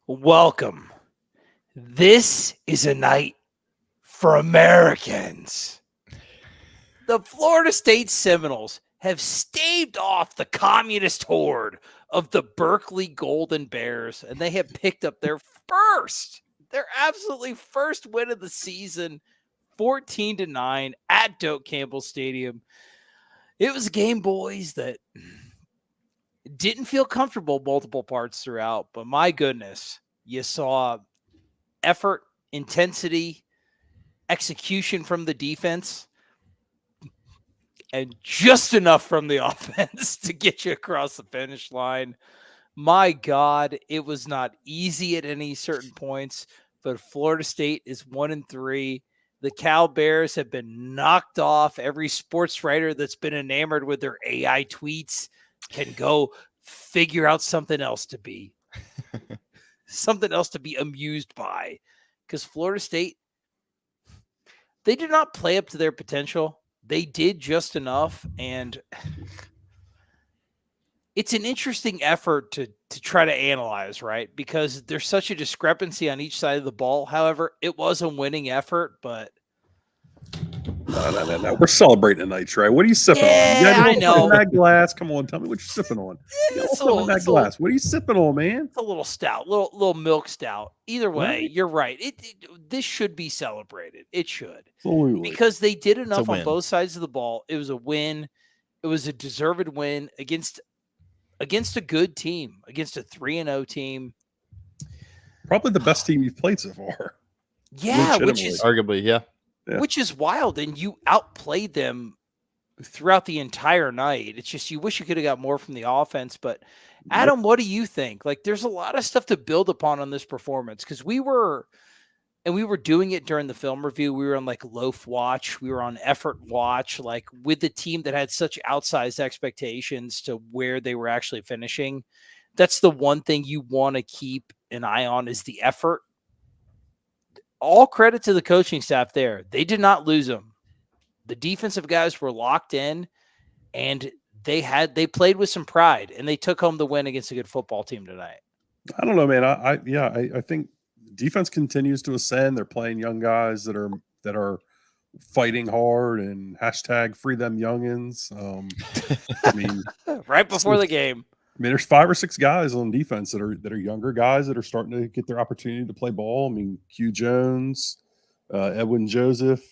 Welcome. This is a night for Americans. The Florida State Seminoles have staved off the communist horde of the Berkeley Golden Bears, and they have picked up their absolutely first win of the season, 14-9 at Doak Campbell Stadium. It was a game, boys, that didn't feel comfortable multiple parts throughout, but my goodness, you saw effort, intensity, execution from the defense, and just enough from the offense to get you across the finish line. My God, it was not easy at any certain points, but Florida State is 1-3. The Cal Bears have been knocked off. Every sports writer that's been enamored with their AI tweets can go figure out something else to be amused by, because Florida State, they did not play up to their potential. They did just enough, and it's an interesting effort to try to analyze, right? Because there's such a discrepancy on each side of the ball. However, it was a winning effort, but No. We're celebrating tonight, Trey. What are you sipping on? You got I something know. in that glass. Come on, tell me what you're sipping on. You got something in that glass. What are you sipping on, man? It's a little stout, little milk stout. Either way, Right. You're right. This should be celebrated. It should. Absolutely. Because they did enough on both sides of the ball. It was a win. It was a deserved win against a good team, against a 3-0 team. Probably the best team you've played so far. Yeah, which is arguably, yeah. Which is wild, and you outplayed them throughout the entire night. It's just you wish you could have got more from the offense. But Adam, what do you think? Like, there's a lot of stuff to build upon on this performance, because we were doing it during the film review. We were on like loaf watch, we were on effort watch, like with the team that had such outsized expectations to where they were actually finishing. That's the one thing you want to keep an eye on, is the effort. All credit to the coaching staff there. They did not lose them. The defensive guys were locked in, and they played with some pride, and they took home the win against a good football team tonight. I don't know, man. I think defense continues to ascend. They're playing young guys that are fighting hard, and hashtag free them youngins. I mean, right before the game. I mean, there's 5 or 6 guys on defense that are younger guys that are starting to get their opportunity to play ball. I mean, Q Jones, Edwin Joseph,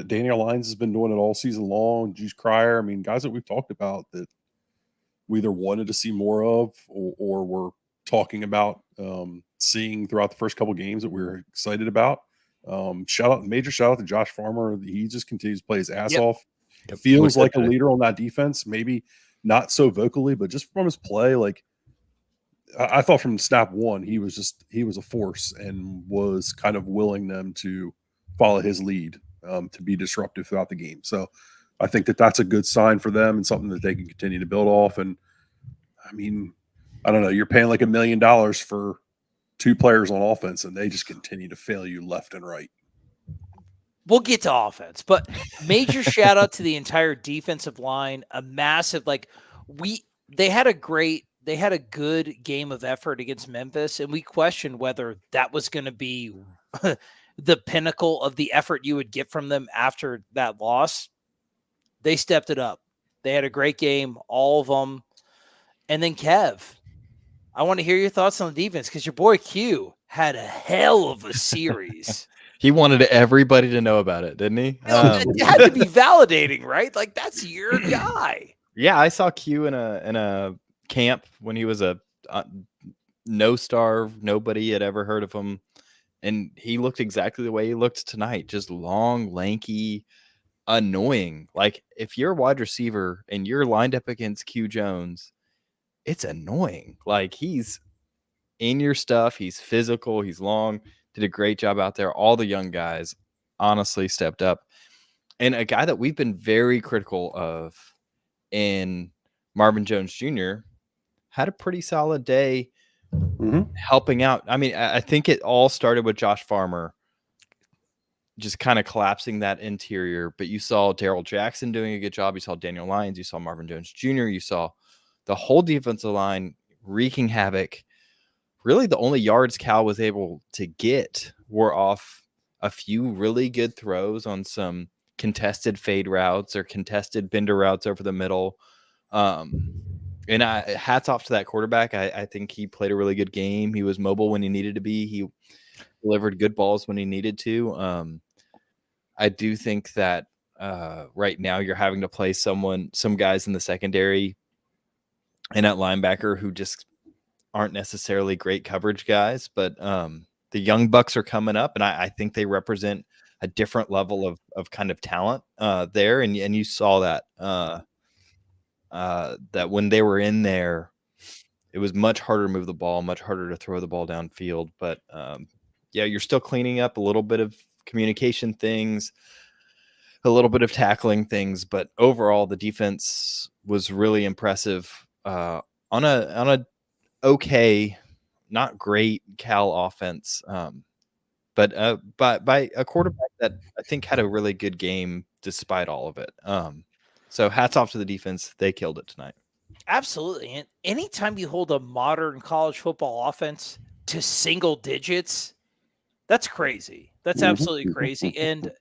Daniel Lyons has been doing it all season long. Juice Cryer. I mean, guys that we've talked about that we either wanted to see more of or were talking about seeing throughout the first couple games that we were excited about. Major shout out to Josh Farmer. He just continues to play his ass off. It feels like a leader on that defense. Maybe not so vocally, but just from his play, like I thought from snap one, he was a force and was kind of willing them to follow his lead to be disruptive throughout the game. So I think that's a good sign for them and something that they can continue to build off. And I mean, I don't know, you're paying like $1 million for 2 players on offense, and they just continue to fail you left and right. We'll get to offense, but major shout out to the entire defensive line. A massive, they had a good game of effort against Memphis, and we questioned whether that was going to be the pinnacle of the effort you would get from them after that loss. They stepped it up. They had a great game, all of them. And then Kev, I want to hear your thoughts on the defense, because your boy Q had a hell of a series. He wanted everybody to know about it, didn't he? It had to be validating, right? Like, that's your guy. Yeah, I saw Q in a camp when he was a no star. Nobody had ever heard of him, and he looked exactly the way he looked tonight. Just long, lanky, annoying. Like, if you're a wide receiver and you're lined up against Q Jones, it's annoying. Like, he's in your stuff. He's physical. He's long. Did a great job out there. All the young guys honestly stepped up. And a guy that we've been very critical of in Marvin Jones Jr. had a pretty solid day helping out. I mean, I think it all started with Josh Farmer just kind of collapsing that interior. But you saw Darrell Jackson doing a good job. You saw Daniel Lyons. You saw Marvin Jones Jr. You saw the whole defensive line wreaking havoc. really the only yards Cal was able to get were off a few really good throws on some contested fade routes or contested bender routes over the middle. And hats off to that quarterback. I think he played a really good game. He was mobile when he needed to be. He delivered good balls when he needed to. I do think that right now you're having to play some guys in the secondary and at linebacker who just aren't necessarily great coverage guys, but the young bucks are coming up, and I think they represent a different level of kind of talent there, and you saw that that when they were in there, it was much harder to move the ball, much harder to throw the ball downfield. But yeah, you're still cleaning up a little bit of communication things, a little bit of tackling things, but overall the defense was really impressive on a okay, not great Cal offense, but by a quarterback that I think had a really good game despite all of it. So hats off to the defense; they killed it tonight. Absolutely. And anytime you hold a modern college football offense to single digits, that's crazy. That's absolutely crazy. And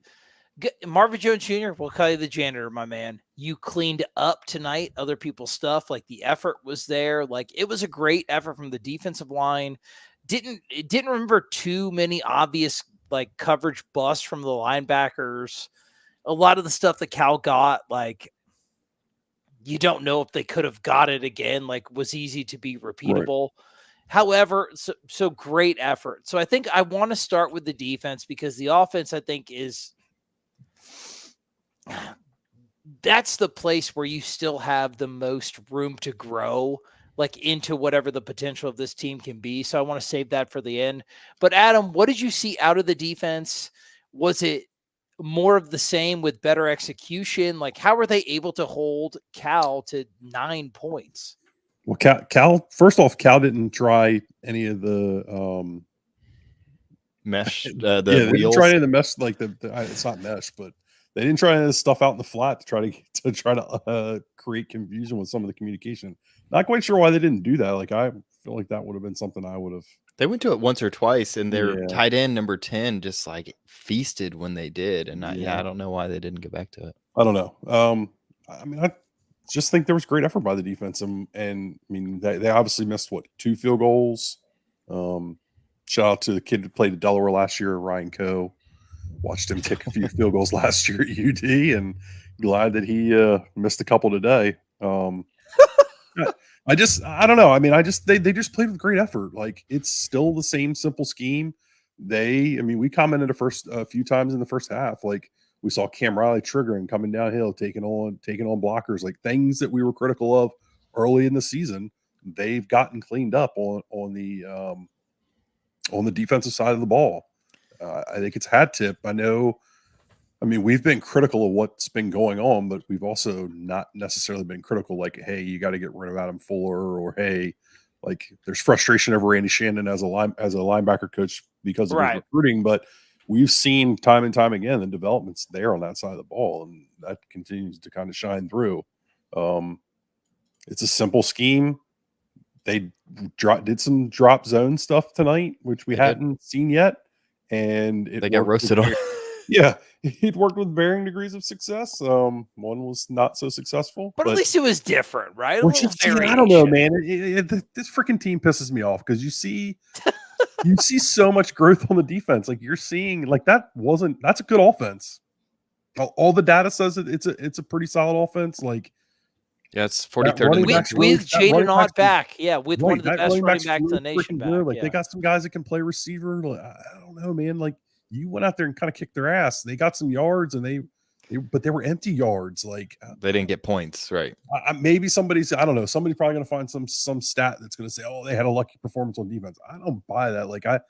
Marvin Jones Jr., we'll call you the janitor, my man. You cleaned up tonight other people's stuff. Like the effort was there. Like it was a great effort from the defensive line. Didn't remember too many obvious like coverage busts from the linebackers. A lot of the stuff that Cal got, like you don't know if they could have got it again, like was easy to be repeatable. Right. However, so great effort. So I think I want to start with the defense because the offense, I think, is that's the place where you still have the most room to grow, like into whatever the potential of this team can be. So I want to save that for the end. But Adam, what did you see out of the defense? Was it more of the same with better execution? Like how were they able to hold Cal to 9 points? Well, Cal first off, Cal didn't try any of the mesh, yeah, they didn't try any of the mesh, like the it's not mesh, but they didn't try any of this stuff out in the flat to try to create confusion with some of the communication. Not quite sure why they didn't do that. Like I feel like that would have been something I would have. They went to it once or twice, and their tight end number 10 just like feasted when they did. And I don't know why they didn't get back to it. I don't know. I mean, I just think there was great effort by the defense, and I mean they obviously missed 2 field goals. Shout out to the kid who played at Delaware last year, Ryan Coe. Watched him kick a few field goals last year at UD, and glad that he missed a couple today. I don't know. I mean, they just played with great effort. Like it's still the same simple scheme. We commented a few times in the first half. Like we saw Cam Riley triggering, coming downhill, taking on blockers, like things that we were critical of early in the season. They've gotten cleaned up on the defensive side of the ball. I think it's hat tip. I mean, we've been critical of what's been going on, but we've also not necessarily been critical. Like, hey, you got to get rid of Adam Fuller, or hey, like there's frustration over Randy Shannon as a linebacker coach because of his recruiting. But we've seen time and time again the developments there on that side of the ball, and that continues to kind of shine through. It's a simple scheme. They did some drop zone stuff tonight, which we hadn't seen yet, and they got roasted on. Yeah, it worked with varying degrees of success. One was not so successful, but at least it was different, right? I don't know, man. This freaking team pisses me off because you see so much growth on the defense. Like you're seeing, like that's a good offense. All the data says it's a pretty solid offense. Like. Yeah, it's 43rd with Jaden Ott back. Yeah, with one of the best running backs in the nation back. Like they got some guys that can play receiver. Like, I don't know, man. Like you went out there and kind of kicked their ass. They got some yards, and but they were empty yards. Like they didn't get points, right? Maybe somebody's probably going to find some stat that's going to say, oh, they had a lucky performance on defense. I don't buy that. Like I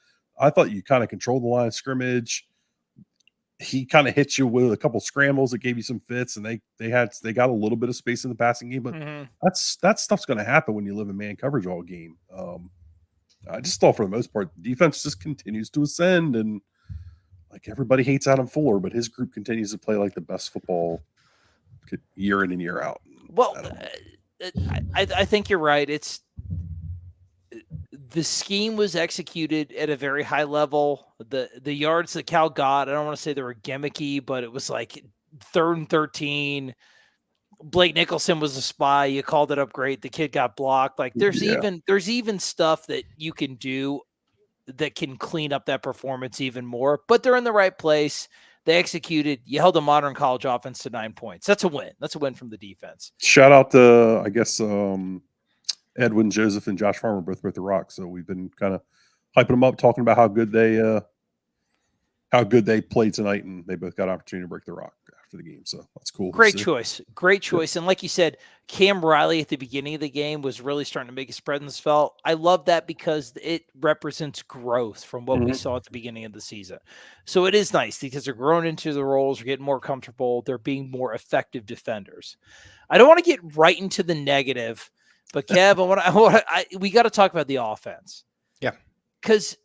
thought you kind of controlled the line of scrimmage. He kind of hit you with a couple scrambles that gave you some fits, and they got a little bit of space in the passing game, but that stuff's going to happen when you live in man coverage all game. I just thought for the most part, the defense just continues to ascend, and like everybody hates Adam Fuller, but his group continues to play like the best football year in and year out. Well, I think you're right. It's The scheme was executed at a very high level. The yards that Cal got, I don't want to say they were gimmicky, but it was like 3rd and 13. Blake Nicholson was a spy. You called it up great. The kid got blocked. Like there's even stuff that you can do that can clean up that performance even more. But they're in the right place. They executed. You held a modern college offense to 9 points. That's a win. That's a win from the defense. Shout out to, I guess, Edwin Joseph and Josh Farmer both broke the rock. So we've been kind of hyping them up, talking about how good they played tonight, and they both got an opportunity to break the rock after the game. So that's cool. Great choice. And like you said, Cam Riley at the beginning of the game was really starting to make his presence felt. I love that because it represents growth from what we saw at the beginning of the season. So it is nice because they're growing into the roles, they're getting more comfortable, they're being more effective defenders. I don't want to get right into the negative, but Kev, we got to talk about the offense. Yeah. Because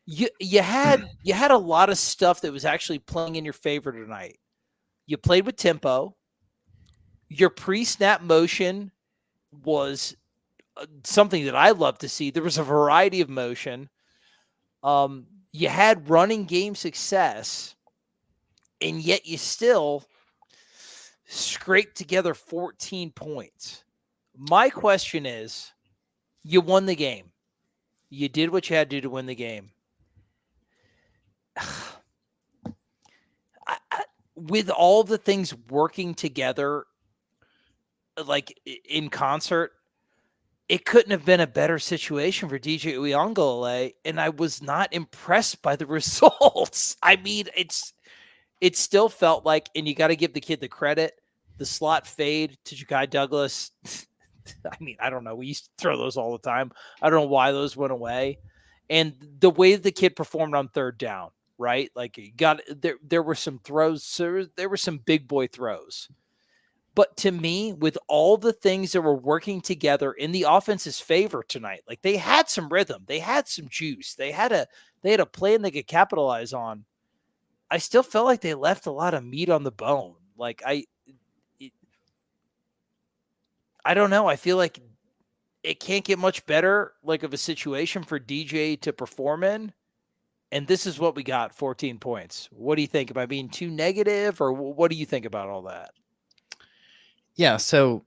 you had a lot of stuff that was actually playing in your favor tonight. You played with tempo. Your pre-snap motion was something that I love to see. There was a variety of motion. You had running game success, and yet you still scraped together 14 points. My question is, you won the game. You did what you had to do to win the game. With all the things working together, like in concert, it couldn't have been a better situation for DJ Uyunglele, and I was not impressed by the results. I mean, it still felt like, and you got to give the kid the credit, the slot fade to Ja'Kai Douglas. I mean, I don't know. We used to throw those all the time. I don't know why those went away. And the way the kid performed on 3rd down, right? Like there were some throws. There were some big boy throws. But to me, with all the things that were working together in the offense's favor tonight, like they had some rhythm, they had some juice, they had a plan they could capitalize on. I still felt like they left a lot of meat on the bone. Like I don't know. I feel like it can't get much better, like of a situation for DJ to perform in. And this is what we got, 14 points. What do you think? Am I being too negative, or what do you think about all that? Yeah, so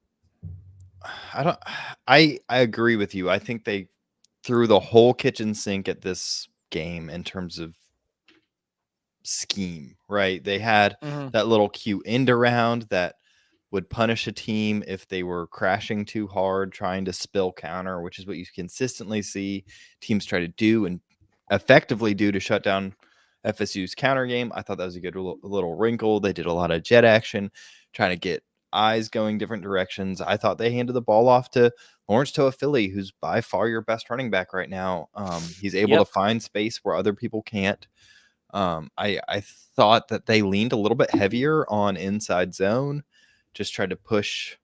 I agree with you. I think they threw the whole kitchen sink at this game in terms of scheme, right? They had that little cute end around that would punish a team if they were crashing too hard, trying to spill counter, which is what you consistently see teams try to do and effectively do to shut down FSU's counter game. I thought that was a good little wrinkle. They did a lot of jet action, trying to get eyes going different directions. I thought they handed the ball off to Lawrence Toafili, who's by far your best running back right now. He's able to find space where other people can't. I thought that they leaned a little bit heavier on inside zone, just tried to push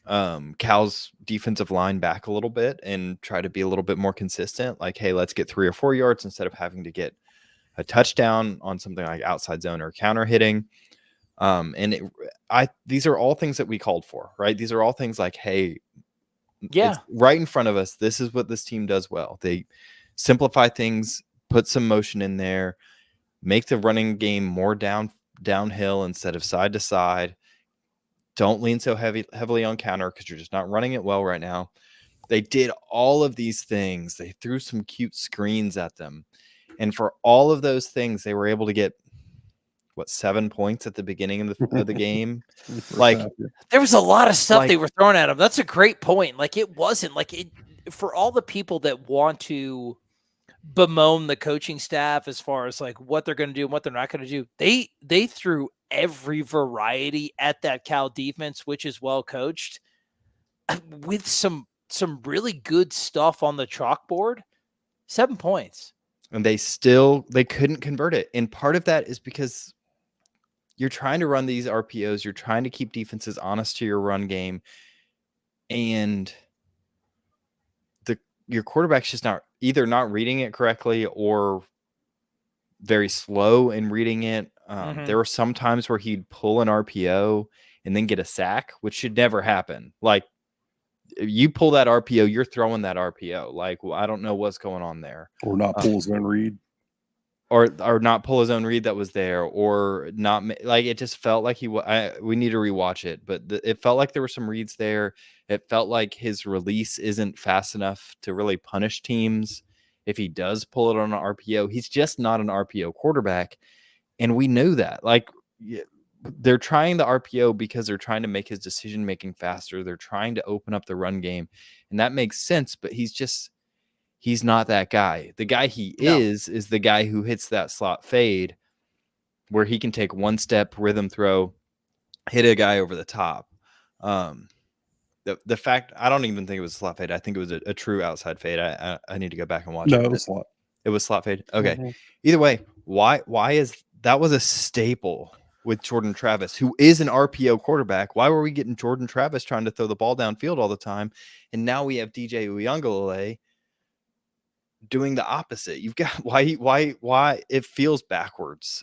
Cal's defensive line back a little bit and try to be a little bit more consistent. Like, hey, let's get 3 or 4 yards instead of having to get a touchdown on something like outside zone or counter hitting. These are all things that we called for, right? These are all things like, hey, it's right in front of us. This is what this team does well. They simplify things, put some motion in there, make the running game more downhill instead of side to side. Don't lean so heavily on counter because you're just not running it well right now. They did all of these things. They threw some cute screens at them. And for all of those things, they were able to get, 7 points at the beginning of the game? Like, there was a lot of stuff they were throwing at them. That's a great point. Like, it wasn't like it for all the people that want to bemoan the coaching staff as far as like what they're going to do and what they're not going to do. They threw every variety at that Cal defense, which is well coached, with some really good stuff on the chalkboard. 7 points. And they couldn't convert it. And part of that is because you're trying to run these RPOs. You're trying to keep defenses honest to your run game. And your quarterback's just either not reading it correctly or very slow in reading it. There were some times where he'd pull an RPO and then get a sack, which should never happen. Like, you pull that RPO, you're throwing that RPO. Like, well, I don't know what's going on there. Or not pull his own read. Or not pull his own read that was there, or not like it just felt like we need to rewatch it, but it felt like there were some reads there. It felt like his release isn't fast enough to really punish teams. If he does pull it on an RPO, he's just not an RPO quarterback. And we know that. Like, they're trying the RPO because they're trying to make his decision making faster. They're trying to open up the run game. And that makes sense, but he's not that guy. The guy he is the guy who hits that slot fade where he can take one step, rhythm throw, hit a guy over the top. The fact, I don't even think it was a slot fade. I think it was a true outside fade. I need to go back and watch it. No, it was slot. It was slot fade. Okay. Mm-hmm. Either way, why is that was a staple with Jordan Travis, who is an RPO quarterback. Why were we getting Jordan Travis trying to throw the ball downfield all the time? And now we have DJ Uiagalelei doing the opposite. You've got why it feels backwards.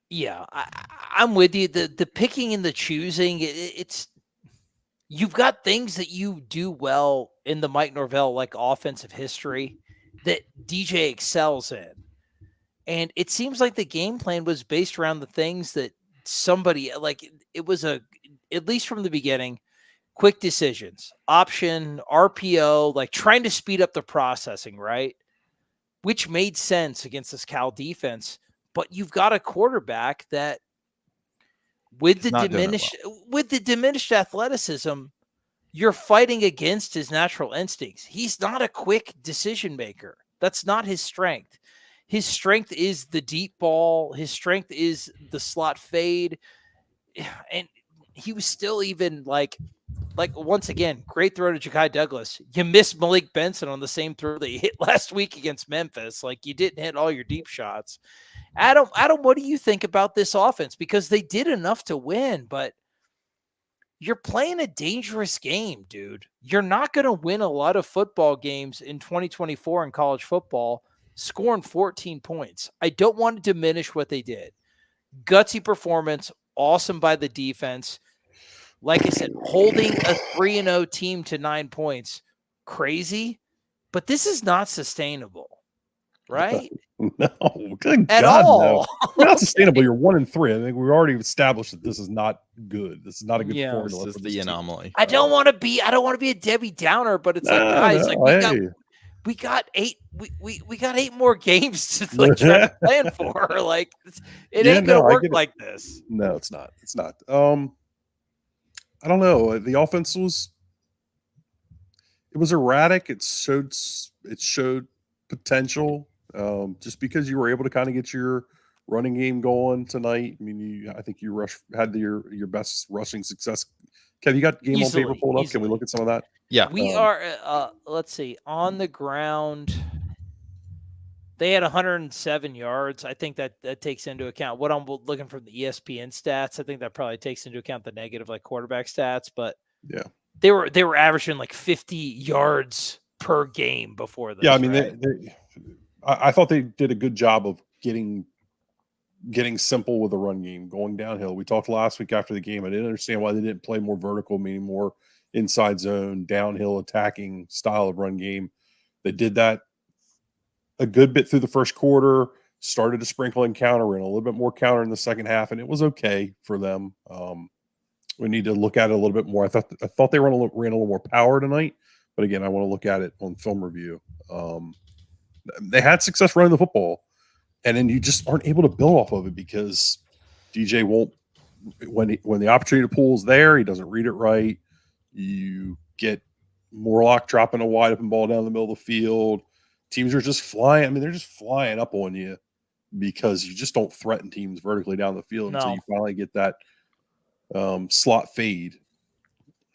Yeah, I'm with you. The picking and the choosing, it's you've got things that you do well in the Mike Norvell like offensive history that DJ excels in. And it seems like the game plan was based around the things that somebody like it was at least from the beginning, quick decisions, option, RPO, like trying to speed up the processing, right? Which made sense against this Cal defense. But you've got a quarterback that with the diminished athleticism, you're fighting against his natural instincts. He's not a quick decision maker. That's not his strength. His strength is the deep ball. His strength is the slot fade. And he was still even like once again, great throw to Ja'Kai Douglas. You missed Malik Benson on the same throw that you hit last week against Memphis. Like, you didn't hit all your deep shots. Adam, what do you think about this offense? Because they did enough to win, but you're playing a dangerous game, dude. You're not going to win a lot of football games in 2024 in college football scoring 14 points. I don't want to diminish what they did. Gutsy performance, awesome by the defense. Like I said, holding a 3-0 team to 9 points, crazy, but this is not sustainable, right? No, good At God, all. no. Not sustainable. You're 1-3. I think we already established that this is not good. This is not a good formula. This is the anomaly. I don't want to be a Debbie Downer, but it's guys, we got 8 we got 8 more games to like try to plan for. Like, it ain't gonna work like this. No, it's not. It's not. I don't know. The offense was erratic. It showed potential. Just because you were able to kind of get your running game going tonight. I mean, I think you had your best rushing success. Kev, you got game on paper pulled up? Can we look at some of that? Yeah. We are, let's see, on the ground. They had 107 yards. I think that takes into account what I'm looking from the ESPN stats. I think that probably takes into account the negative like quarterback stats, but yeah, they were averaging like 50 yards per game before this. Yeah, I mean, right? I thought they did a good job of getting simple with the run game, going downhill. We talked last week after the game. I didn't understand why they didn't play more vertical, meaning more inside zone, downhill attacking style of run game. They did that a good bit through the first quarter, started to sprinkle in counter, and a little bit more counter in the second half, and it was okay for them. We need to look at it a little bit more. I thought they ran a little more power tonight, but again, I want to look at it on film review. They had success running the football, and then you just aren't able to build off of it because DJ won't. When the opportunity to pull is there, he doesn't read it right. You get Morlock dropping a wide open ball down the middle of the field. Teams are just flying. I mean, they're just flying up on you because you just don't threaten teams vertically down the field until you finally get that slot fade.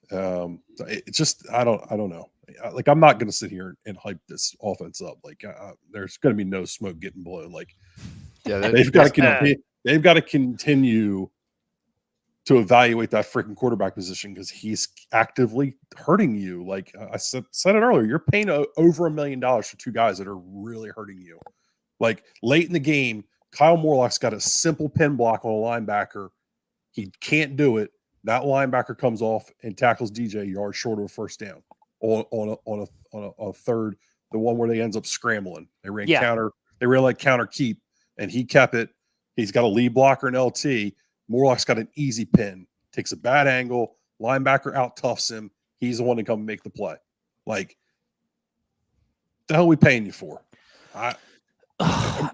It's just I don't know. Like, I'm not going to sit here and hype this offense up. Like, there's going to be no smoke getting blown. Like, they've got to continue to evaluate that freaking quarterback position because he's actively hurting you. Like I said it earlier, you're paying over $1 million for two guys that are really hurting you. Like, late in the game, Kyle Morlock's got a simple pin block on a linebacker. He can't do it. That linebacker comes off and tackles DJ yards short of a first down on a third, the one where they ends up scrambling. They ran counter keep, and he kept it. He's got a lead blocker in LT. Morlock's got an easy pin, takes a bad angle, linebacker out toughs him. He's the one to come and make the play. Like, the hell are we paying you for?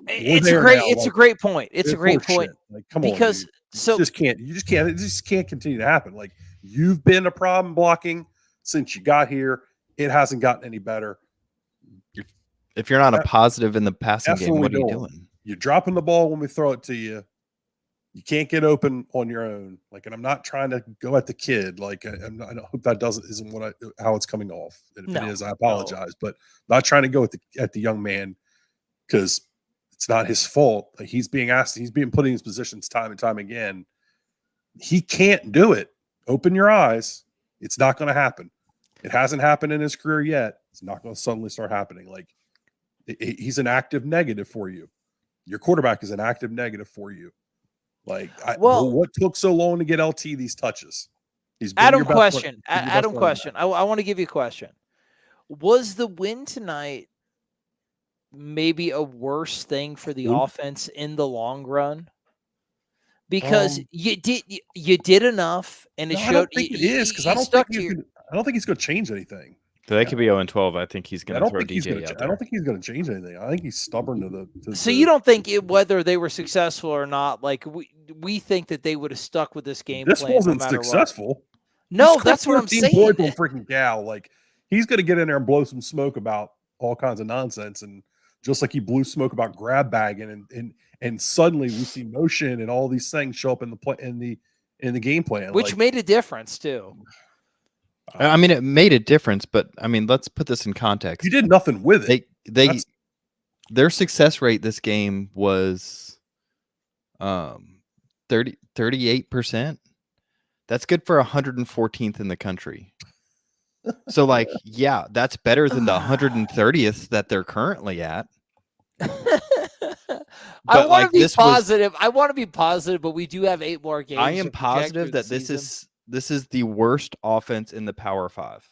It's a great point. It's a great point. Like, come because on, dude. It just can't continue to happen. Like, you've been a problem blocking since you got here. It hasn't gotten any better. If you're not a positive in the passing game, what are you doing? You're dropping the ball when we throw it to you. You can't get open on your own. Like, and I'm not trying to go at the kid. Like, I hope that isn't how it's coming off. And if it is, I apologize. But I'm not trying to go at the young man, because it's not his fault. Like, he's being asked, he's being put in these positions time and time again. He can't do it. Open your eyes. It's not going to happen. It hasn't happened in his career yet. It's not going to suddenly start happening. Like, he's an active negative for you. Your quarterback is an active negative for you. Like, what took so long to get LT these touches? Adam question. I want to give you a question. Was the win tonight maybe a worse thing for the offense in the long run? Because you did enough, and it showed. I don't think it is, because I don't think he's going to change anything. So they could be 0-12. I think he's going to throw DJ out there. I don't think he's going to change anything. I think he's stubborn to you don't think whether they were successful or not? Like, we think that they would have stuck with this game. This wasn't successful. What. No, that's what I'm saying. Points on freaking Gal. Like, he's going to get in there and blow some smoke about all kinds of nonsense, and just like he blew smoke about grab bagging, and suddenly we see motion and all these things show up in the game plan, which made a difference too. I mean, it made a difference, but I mean, let's put this in context. You did nothing with it. Their success rate this game was 38%. That's good for 114th in the country. So, like, yeah, that's better than the 130th that they're currently at. I want to be positive. I want to be positive, but we do have 8 more games. I am positive that this is the worst offense in the Power 5.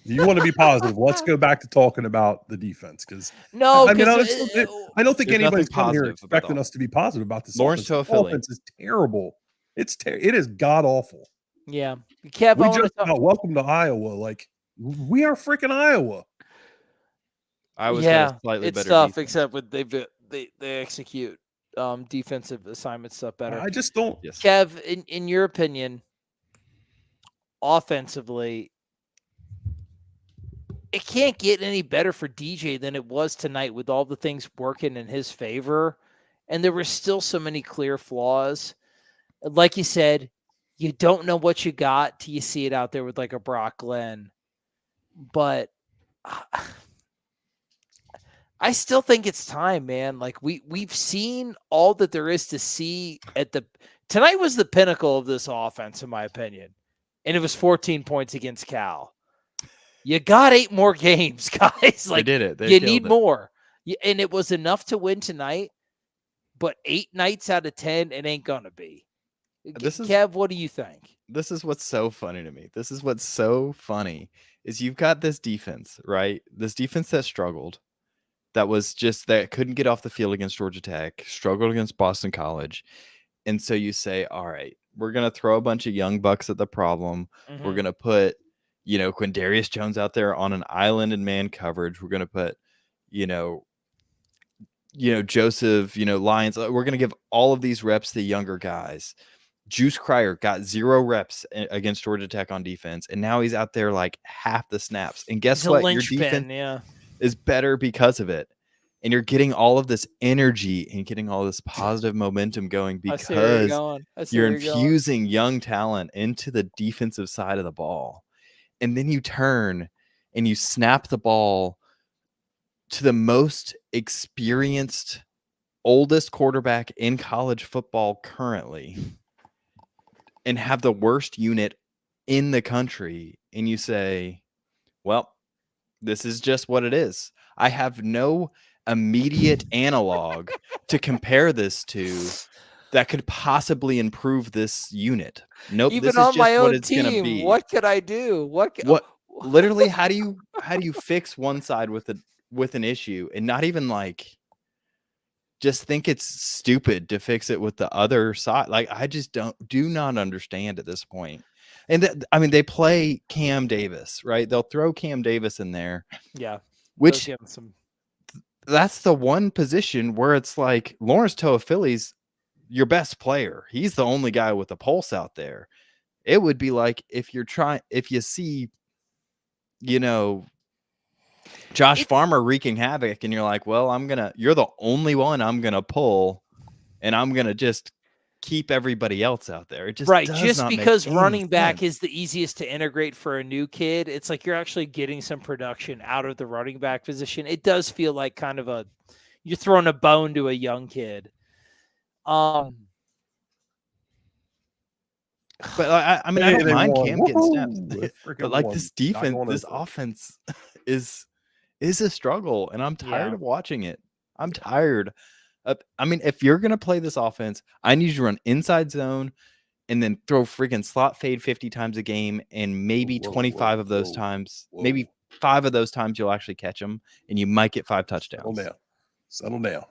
You want to be positive? Let's go back to talking about the defense, because I don't think anybody's coming here expecting us to be positive about this. Lawrence offense is terrible. It is god awful. Yeah, welcome to Iowa. Like, we are freaking Iowa. I was slightly it's better tough, defense. except with they execute defensive assignment stuff better. I just don't. Yes. Kev, in your opinion, offensively, it can't get any better for DJ than it was tonight, with all the things working in his favor, and there were still so many clear flaws. Like you said, you don't know what you got till you see it out there with like a Brock Glenn. But I still think it's time, man. Like, we've seen all that there is to see tonight was the pinnacle of this offense, in my opinion. And it was 14 points against Cal. You got 8 more games, guys. Like, they did it. You need more. And it was enough to win tonight, but 8 nights out of 10, it ain't gonna be. Kev, what do you think? This is what's so funny to me. This is what's so funny is you've got this defense, right? This defense that struggled, that couldn't get off the field against Georgia Tech, struggled against Boston College. And so you say, all right, we're going to throw a bunch of young bucks at the problem. Mm-hmm. We're going to put, Quindarius Jones out there on an island in man coverage. We're going to put, Joseph, Lyons. We're going to give all of these reps to the younger guys. Juice Cryer got 0 reps against Georgia Tech on defense, and now he's out there like half the snaps. And guess what? Your defense is better because of it. And you're getting all of this energy and getting all this positive momentum going because you're infusing young talent into the defensive side of the ball. And then you turn and you snap the ball to the most experienced, oldest quarterback in college football currently, and have the worst unit in the country. And you say, well, this is just what it is. I have no immediate analog to compare this to that could possibly improve this unit. Nope, Even this is on my just what own it's gonna team, be. what could I do? What literally? How do you fix one side with an issue and not even like just think it's stupid to fix it with the other side? Like I just do not understand at this point. And I mean, they play Cam Davis, right? They'll throw Cam Davis in there, Yeah, which give him some. that's the one position where it's like Lawrence Toafili's your best player. He's the only guy with a pulse out there. It would be like if you see, Josh Farmer wreaking havoc and you're like, well, you're the only one I'm going to pull and I'm going to just keep everybody else out there. It just Right, does just not because make any running back sense. is the easiest to integrate for a new kid, it's like you're actually getting some production out of the running back position. It does feel like kind of you're throwing a bone to a young kid. But I mean, I don't mind Cam getting snaps, but like this defense, this offense is a struggle, and I'm tired of watching it. I'm tired. I mean, if you're gonna play this offense, I need you to run inside zone and then throw freaking slot fade 50 times a game, and maybe 25 of those times, maybe 5 of those times you'll actually catch them, and you might get 5 touchdowns. Settle down.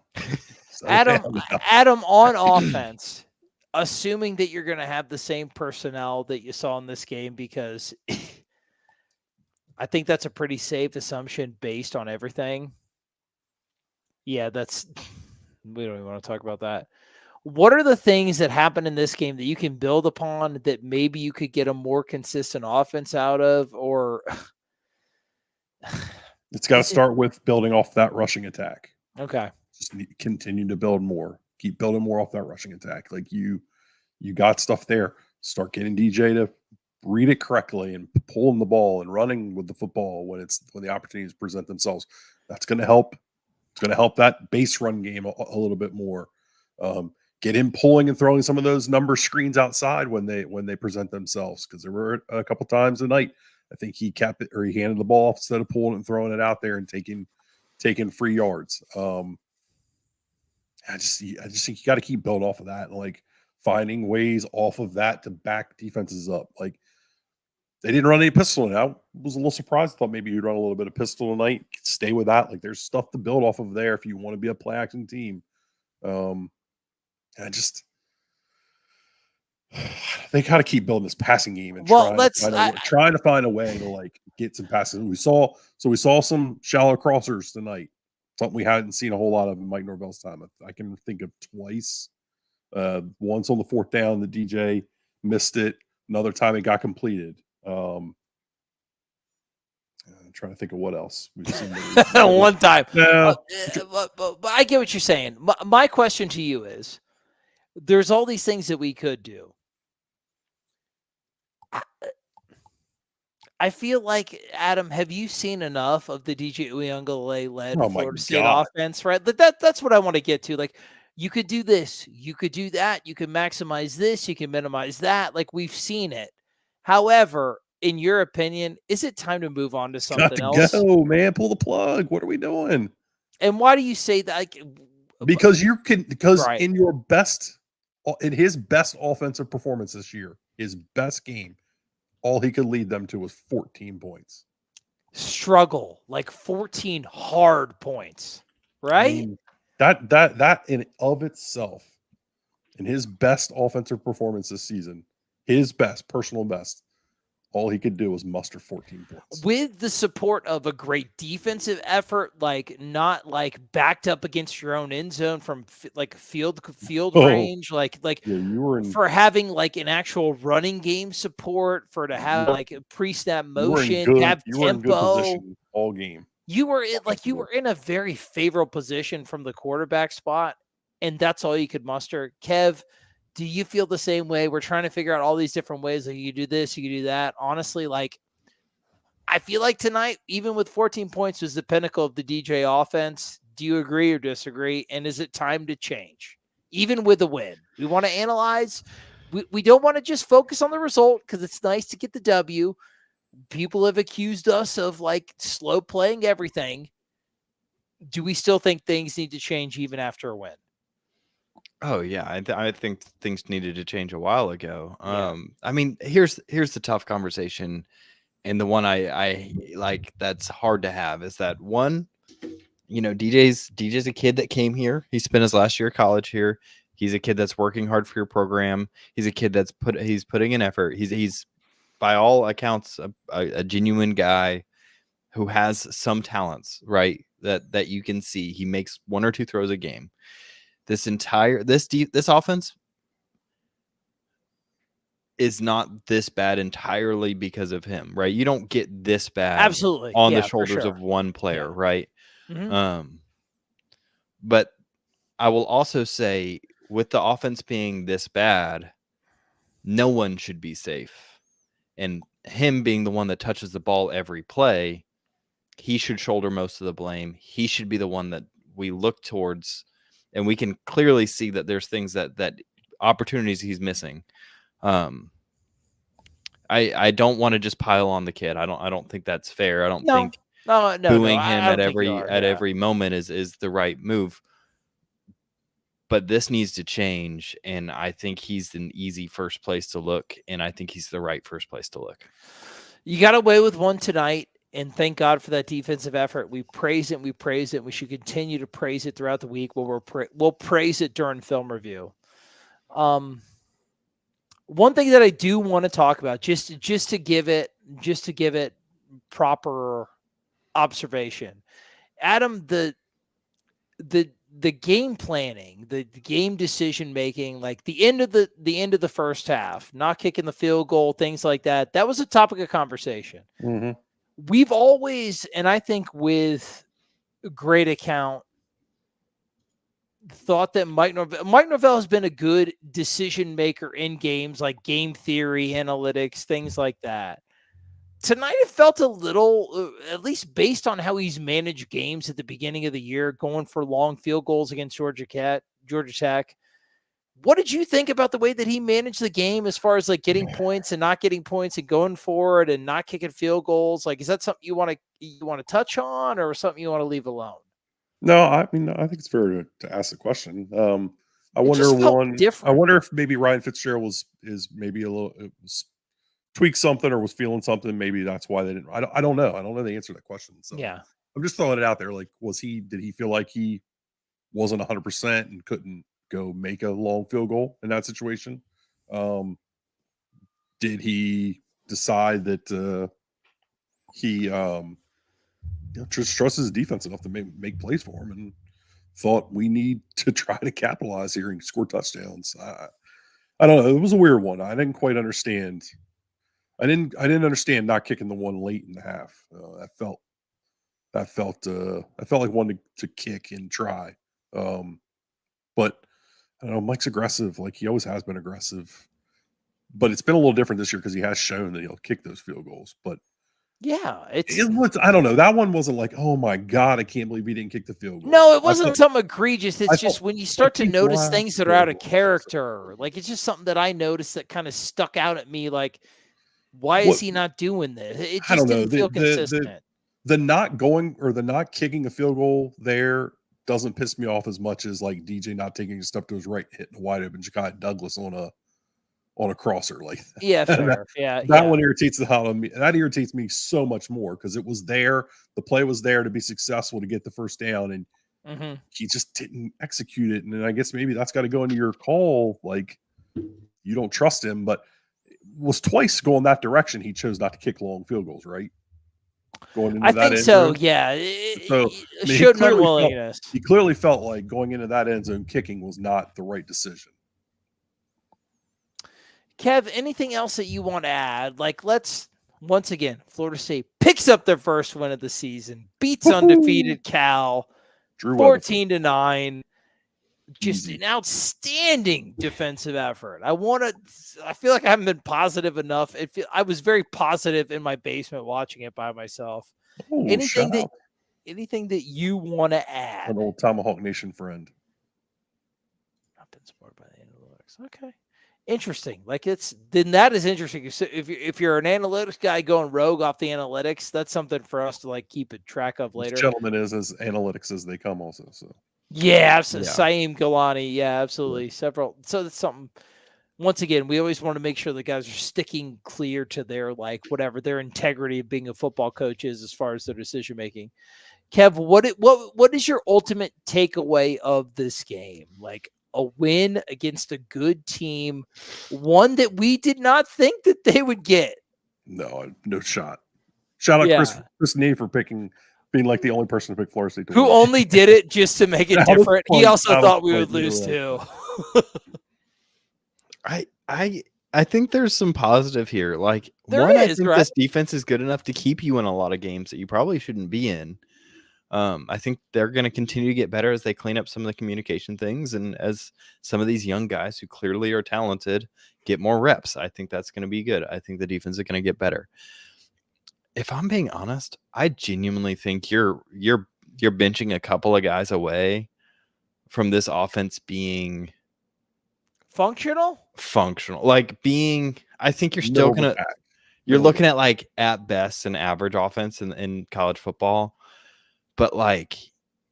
Adam, on offense, assuming that you're going to have the same personnel that you saw in this game, because I think that's a pretty safe assumption based on everything. Yeah, we don't even want to talk about that. What are the things that happened in this game that you can build upon that maybe you could get a more consistent offense out of? Or it's got to start with building off that rushing attack. Okay. Just continue to build more. Keep building more off that rushing attack. Like you got stuff there. Start getting DJ to read it correctly and pulling the ball and running with the football when the opportunities present themselves. That's going to help. It's going to help that base run game a little bit more. Get him pulling and throwing some of those number screens outside when they present themselves, because there were a couple times tonight I think he kept it, or he handed the ball off instead of pulling it and throwing it out there and taking free yards. I just think you got to keep building off of that and like finding ways off of that to back defenses up. Like they didn't run any pistol tonight. I was a little surprised. I thought maybe you'd run a little bit of pistol tonight. Stay with that. Like there's stuff to build off of there if you want to be a play action team. They got to keep building this passing game and trying to find a way to like get some passing. We saw some shallow crossers tonight. Something we hadn't seen a whole lot of in Mike Norvell's time. I can think of twice. Once on the 4th down, the DJ missed it. Another time it got completed. I'm trying to think of what else we've seen. One time. Yeah. But I get what you're saying. My question to you is, there's all these things that we could do. I feel like, Adam, have you seen enough of the DJ Uyunglele-led Florida State offense, right? That's what I want to get to. Like, you could do this, you could do that, you can maximize this, you can minimize that. Like, we've seen it. However, in your opinion, is it time to move on to something else? Go, man. Pull the plug. What are we doing? And why do you say that? Like, because in his best offensive performance this year, his best game, all he could lead them to was 14 points. Struggle, like 14 hard points, right? I mean, that in of itself, in his best offensive performance this season, his best, personal best, all he could do was muster 14 points. With the support of a great defensive effort, like not like backed up against your own end zone from like field range, you were for having like an actual running game support, for to have like a pre-snap motion, have tempo. Were in good position all game. You were in a very favorable position from the quarterback spot, and that's all you could muster. Kev, do you feel the same way? We're trying to figure out all these different ways. Like you do this, you do that. Honestly, like I feel like tonight, even with 14 points, was the pinnacle of the DJ offense. Do you agree or disagree? And is it time to change? Even with a win, we want to analyze. We don't want to just focus on the result because it's nice to get the W. People have accused us of like slow playing everything. Do we still think things need to change even after a win? Oh yeah, I think things needed to change a while ago. Yeah. I mean, here's the tough conversation, and the one I like that's hard to have is that one. DJ's a kid that came here. He spent his last year of college here. He's a kid that's working hard for your program. He's a kid that's putting in effort. He's by all accounts a genuine guy who has some talents, right? That you can see. He makes one or two throws a game. This offense is not this bad entirely because of him, right? You don't get this bad Absolutely. on the Yeah, for shoulders sure. of one player, Yeah. right? Mhm. But I will also say, with the offense being this bad, no one should be safe. And him being the one that touches the ball every play, he should shoulder most of the blame. He should be the one that we look towards, and we can clearly see that there's things that opportunities he's missing. I don't want to just pile on the kid. I don't think that's fair. I don't No. think No, booing I him don't at think you are. Yeah. every moment is the right move. But this needs to change, and I think he's an easy first place to look, and I think he's the right first place to look. You got away with one tonight, and thank God for that defensive effort. We praise it. We praise it. We should continue to praise it throughout the week. We'll praise it during film review. One thing that I do want to talk about, just to give it proper observation, Adam, the game planning, the game decision making, like the end of the first half, not kicking the field goal, things like that. That was a topic of conversation. Mm-hmm. We've always, and I think with great account, thought that Mike Norvell has been a good decision maker in games, like game theory, analytics, things like that. Tonight it felt a little, at least based on how he's managed games at the beginning of the year, going for long field goals against Georgia Tech. What did you think about the way that he managed the game as far as like getting points and not getting points and going for it and not kicking field goals? Like, is that something you want to touch on, or something you want to leave alone? No, I mean, I think it's fair to ask the question. I It wonder just felt I different. wonder if maybe Ryan Fitzgerald is maybe a little tweaked something or was feeling something. Maybe that's why they didn't. I don't know. I don't know the answer to that question. So Yeah. I'm just throwing it out there. Like, did he feel like he wasn't 100% and couldn't go make a long field goal in that situation? Did he decide that he just trusts his defense enough to make plays for him and thought we need to try to capitalize here and score touchdowns? I don't know. It was a weird one. I didn't quite understand. I didn't understand not kicking the one late in the half. That felt like one to kick and try. But I don't know. Mike's aggressive, like he always has been aggressive. But it's been a little different this year because he has shown that he'll kick those field goals. But Yeah, I don't know. That one wasn't like, oh my God, I can't believe he didn't kick the field goal. no, it wasn't something egregious. It's just when you start to he notice blasted things that are out of character, like it's just something that I noticed that kind of stuck out at me. Like, why is he not doing this? It I just don't know. didn't feel consistent. The not going or the not kicking a field goal there doesn't piss me off as much as like DJ not taking a step to his right, hitting a wide open Ja'Kai Douglas on a crosser like that. Yeah, fair. That one irritates the hell out of me. That irritates me so much more because it was there. The play was there to be successful to get the first down, and he just didn't execute it. And then I guess maybe that's got to go into your call. Like you don't trust him, but it was twice going that direction. He chose not to kick long field goals, right? Going into I that think so. zone. Yeah, So it showed an unwillingness. He clearly felt like going into that end zone kicking was not the right decision. Kev, anything else that you want to add? Like, let's once again, Florida State picks up their first win of the season, beats undefeated Cal, 14-9. Just an outstanding defensive effort. I feel like I haven't been positive enough. I was very positive in my basement watching it by myself. Anything that you want to add? An old Tomahawk Nation friend. Not been supported by the analytics. Okay. Interesting. Like that is interesting. So if you're an analytics guy going rogue off the analytics, that's something for us to like keep a track of later. This gentleman is as analytics as they come also. So Yeah, Yeah. Saeem Galani. Yeah, absolutely. Several. So that's something. Once again, we always want to make sure the guys are sticking clear to their whatever their integrity of being a football coach is as far as their decision making. Kev, what is your ultimate takeaway of this game? Like a win against a good team, one that we did not think that they would get. No shot. Shout out Chris Nee for being like the only person to pick Florida State to who win. only did it just to make it different. He also thought we would lose too. I think there's some positive here. Like I think this defense is good enough to keep you in a lot of games that you probably shouldn't be in. I think they're going to continue to get better as they clean up some of the communication things, and as some of these young guys who clearly are talented get more reps. I think that's going to be good. I think the defense is going to get better. If I'm being honest, I genuinely think you're benching a couple of guys away from this offense being functional. Like being, I think you're still gonna. You're looking at like at best an average offense in college football, but like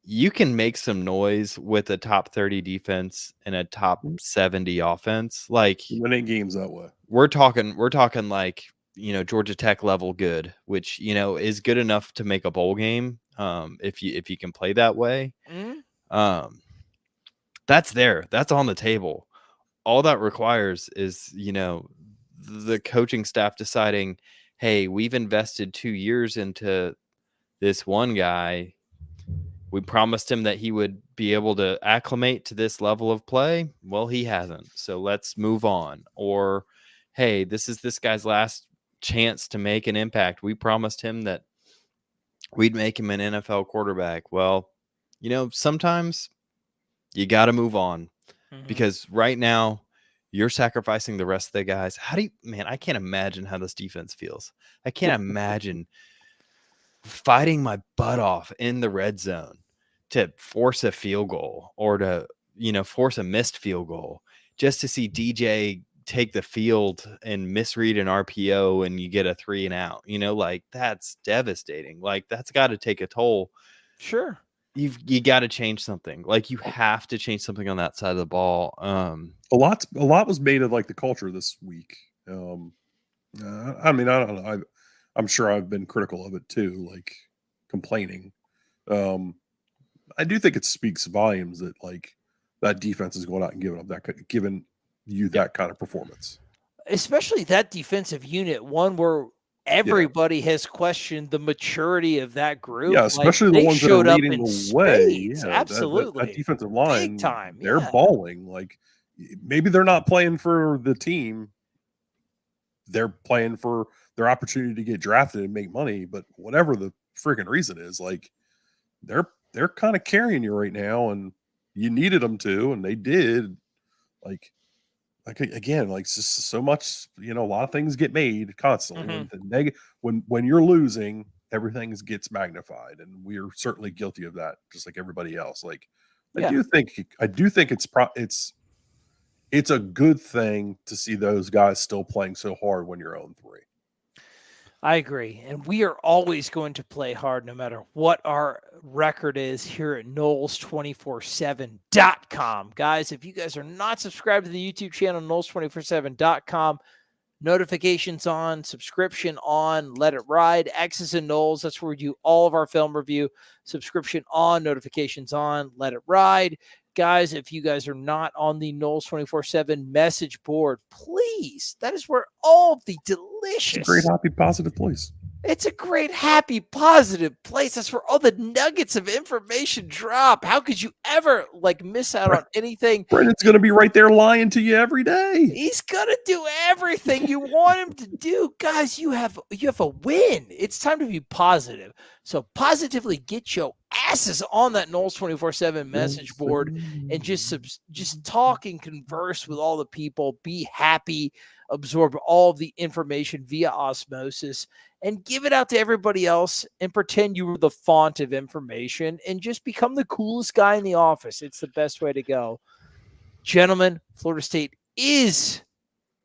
you can make some noise with a top 30 defense and a top 70 offense. Like winning games that way. We're talking like, Georgia Tech level good, which, is good enough to make a bowl game. If you can play that way, that's there. That's on the table. All that requires is, the coaching staff deciding, hey, we've invested 2 years into this one guy. We promised him that he would be able to acclimate to this level of play. Well, he hasn't. So let's move on. Or, hey, this is this guy's last chance to make an impact. We promised him that we'd make him an NFL quarterback. Well, sometimes you got to move on because right now you're sacrificing the rest of the guys. I can't imagine how this defense feels. I can't imagine fighting my butt off in the red zone to force a field goal or to, force a missed field goal just to see DJ take the field and misread an RPO and you get a 3 and out, that's devastating. Like that's got to take a toll. Sure. You got to change something. Like you have to change something on that side of the ball. A lot was made of like the culture this week. I mean, I don't know. I'm sure I've been critical of it too, like complaining. I do think it speaks volumes that like that defense is going out and giving you that kind of performance. Especially that defensive unit, one where everybody has questioned the maturity of that group. Yeah, especially the ones that are leading the way. Yeah, absolutely. That defensive line, big time. They're balling. Like maybe they're not playing for the team. They're playing for their opportunity to get drafted and make money. But whatever the freaking reason is, like they're kind of carrying you right now, and you needed them to, and they did. Like again, like just so much, a lot of things get made constantly. When you're losing, everything gets magnified, and we are certainly guilty of that, just like everybody else. Like I do think it's a good thing to see those guys still playing so hard when you're 0-3. I agree. And we are always going to play hard no matter what our record is here at Noles247.com. Guys, if you guys are not subscribed to the YouTube channel, Noles247.com, notifications on, subscription on, let it ride. X's and Noles, that's where we do all of our film review. Subscription on, notifications on, let it ride. Guys, if you guys are not on the Noles 24/7 message board, please, that is where all of the delicious, it's a great, happy, positive place. It's a great, happy, positive place. That's where all the nuggets of information drop. How could you ever miss out on anything? Brendan's going to be right there lying to you every day. He's going to do everything you want him to do. Guys, you have a win. It's time to be positive. So positively get your asses on that Noles 24/7 message board and just talk and converse with all the people. Be happy, absorb all of the information via osmosis, and give it out to everybody else and pretend you were the font of information and just become the coolest guy in the office. It's the best way to go. Gentlemen, Florida State is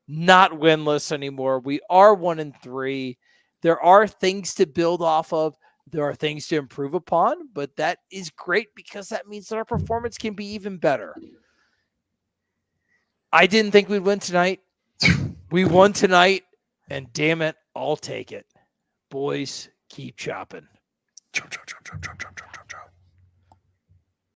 not winless anymore. We are 1-3. There are things to build off of. There are things to improve upon, but that is great because that means that our performance can be even better. I didn't think we'd win tonight. We won tonight, and damn it, I'll take it. Boys, keep chopping. Chop, chop, chop, chop, chop, chop, chop, chop.